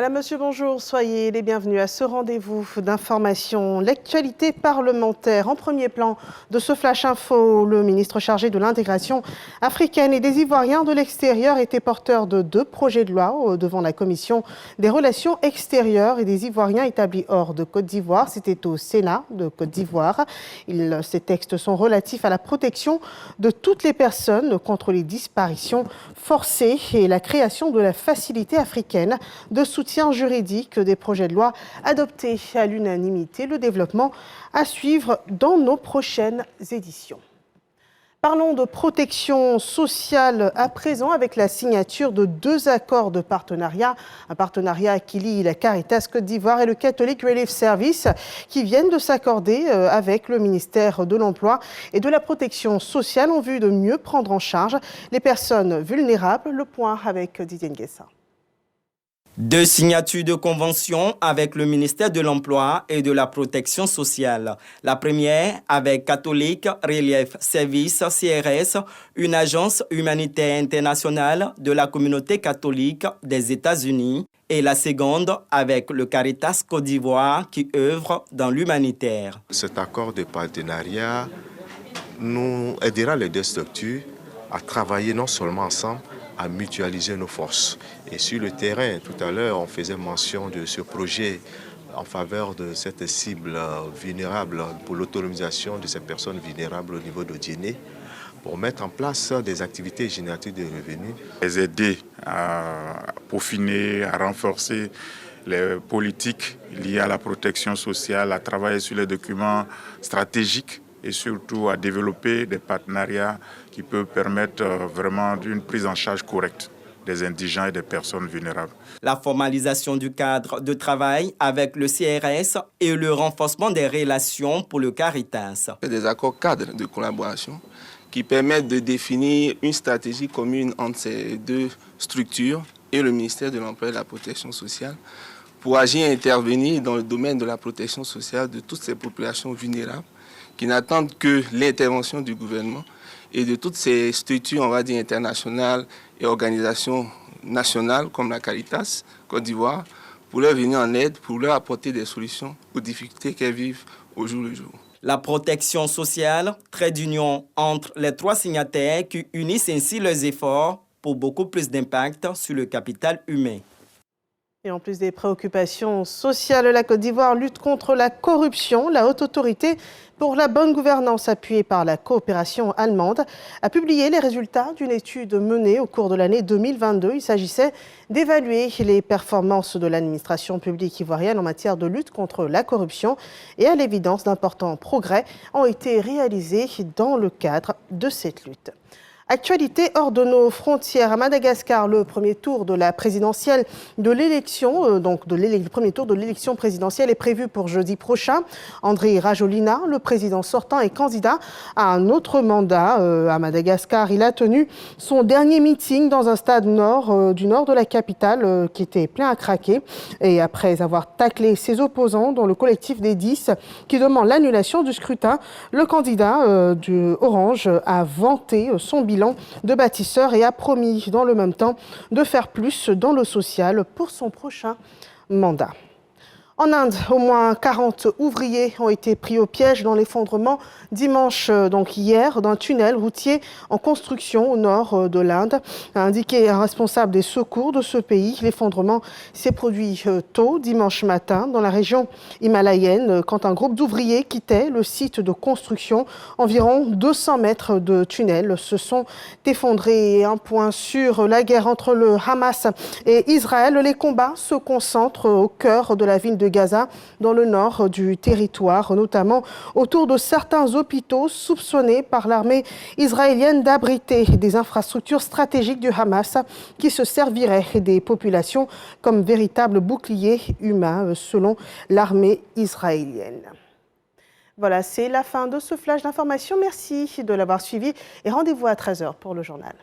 Madame, Monsieur, bonjour. Soyez les bienvenus à ce rendez-vous d'information. L'actualité parlementaire en premier plan de ce Flash Info. Le ministre chargé de l'intégration africaine et des Ivoiriens de l'extérieur était porteur de 2 projets de loi devant la Commission des relations extérieures et des Ivoiriens établis hors de Côte d'Ivoire. C'était au Sénat de Côte d'Ivoire. Ces textes sont relatifs à la protection de toutes les personnes contre les disparitions forcées et la création de la facilité africaine de soutien juridique, des projets de loi adoptés à l'unanimité. Le développement à suivre dans nos prochaines éditions. Parlons de protection sociale à présent avec la signature de 2 accords de partenariat. Un partenariat qui lie la Caritas Côte d'Ivoire et le Catholic Relief Service qui viennent de s'accorder avec le ministère de l'Emploi et de la Protection sociale en vue de mieux prendre en charge les personnes vulnérables. Le point avec Didier Nguessa. 2 signatures de convention avec le ministère de l'Emploi et de la Protection sociale. La première avec Catholic Relief Service, CRS, une agence humanitaire internationale de la communauté catholique des États-Unis. Et la seconde avec le Caritas Côte d'Ivoire qui œuvre dans l'humanitaire. Cet accord de partenariat nous aidera les 2 structures à travailler non seulement ensemble, à mutualiser nos forces. Et sur le terrain, tout à l'heure, on faisait mention de ce projet en faveur de cette cible vulnérable pour l'autonomisation de ces personnes vulnérables au niveau de Djéné, pour mettre en place des activités génératrices de revenus. Les aider à peaufiner, à renforcer les politiques liées à la protection sociale, à travailler sur les documents stratégiques et surtout à développer des partenariats qui peuvent permettre vraiment une prise en charge correcte des indigents et des personnes vulnérables. La formalisation du cadre de travail avec le CRS et le renforcement des relations pour le Caritas. Des accords cadres de collaboration qui permettent de définir une stratégie commune entre ces 2 structures et le ministère de l'Emploi et de la Protection sociale pour agir et intervenir dans le domaine de la protection sociale de toutes ces populations vulnérables qui n'attendent que l'intervention du gouvernement et de toutes ces structures, on va dire, internationales et organisations nationales comme la Caritas Côte d'Ivoire pour leur venir en aide, pour leur apporter des solutions aux difficultés qu'elles vivent au jour le jour. La protection sociale, trait d'union entre les 3 signataires qui unissent ainsi leurs efforts pour beaucoup plus d'impact sur le capital humain. Et en plus des préoccupations sociales, la Côte d'Ivoire lutte contre la corruption. La Haute Autorité pour la bonne gouvernance, appuyée par la coopération allemande, a publié les résultats d'une étude menée au cours de l'année 2022. Il s'agissait d'évaluer les performances de l'administration publique ivoirienne en matière de lutte contre la corruption. Et à l'évidence, d'importants progrès ont été réalisés dans le cadre de cette lutte. Actualité hors de nos frontières. À Madagascar, le premier tour de la présidentielle de l'élection, le premier tour de l'élection présidentielle est prévu pour jeudi prochain. Andry Rajoelina, le président sortant, est candidat à un autre mandat à Madagascar. Il a tenu son dernier meeting dans un stade du nord de la capitale qui était plein à craquer. Et après avoir taclé ses opposants, dont le collectif des 10 qui demande l'annulation du scrutin, le candidat du Orange a vanté son bilan de bâtisseur et a promis dans le même temps de faire plus dans le social pour son prochain mandat. En Inde, au moins 40 ouvriers ont été pris au piège dans l'effondrement dimanche, hier, d'un tunnel routier en construction au nord de l'Inde, a indiqué un responsable des secours de ce pays. L'effondrement s'est produit tôt dimanche matin dans la région himalayenne quand un groupe d'ouvriers quittait le site de construction. Environ 200 mètres de tunnel se sont effondrés. Un point sur la guerre entre le Hamas et Israël. Les combats se concentrent au cœur de la ville de Gaza, dans le nord du territoire, notamment autour de certains hôpitaux soupçonnés par l'armée israélienne d'abriter des infrastructures stratégiques du Hamas qui se serviraient des populations comme véritables boucliers humains, selon l'armée israélienne. Voilà, c'est la fin de ce flash d'information. Merci de l'avoir suivi et rendez-vous à 13h pour le journal.